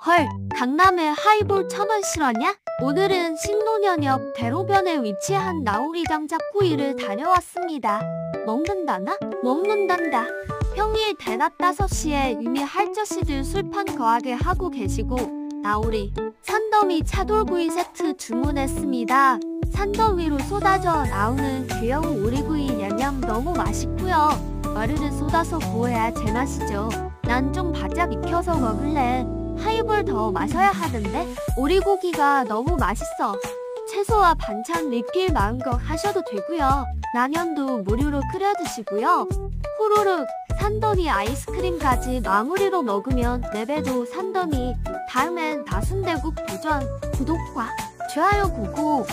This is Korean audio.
헐, 강남에 하이볼 1,000원 실화냐? 오늘은 신논현역 대로변에 위치한 나우리장 잡구이를 다녀왔습니다. 먹는다나? 먹는단다. 평일 대낮 5시에 이미 할저씨들 술판 거하게 하고 계시고 나우리, 산더미 차돌구이 세트 주문했습니다. 산더미로 쏟아져 나오는 귀여운 오리구이 양념 너무 맛있고요. 와르르 쏟아서 구워야 제맛이죠. 난 좀 바짝 익혀서 먹을래. 하이볼 더 마셔야 하는데? 오리고기가 너무 맛있어. 채소와 반찬 리필 마음껏 하셔도 되고요. 라면도 무료로 끓여 드시고요. 후루룩 산더미 아이스크림까지 마무리로 먹으면 4배도 산더미. 다음엔 나순대국 도전. 구독과 좋아요 고고.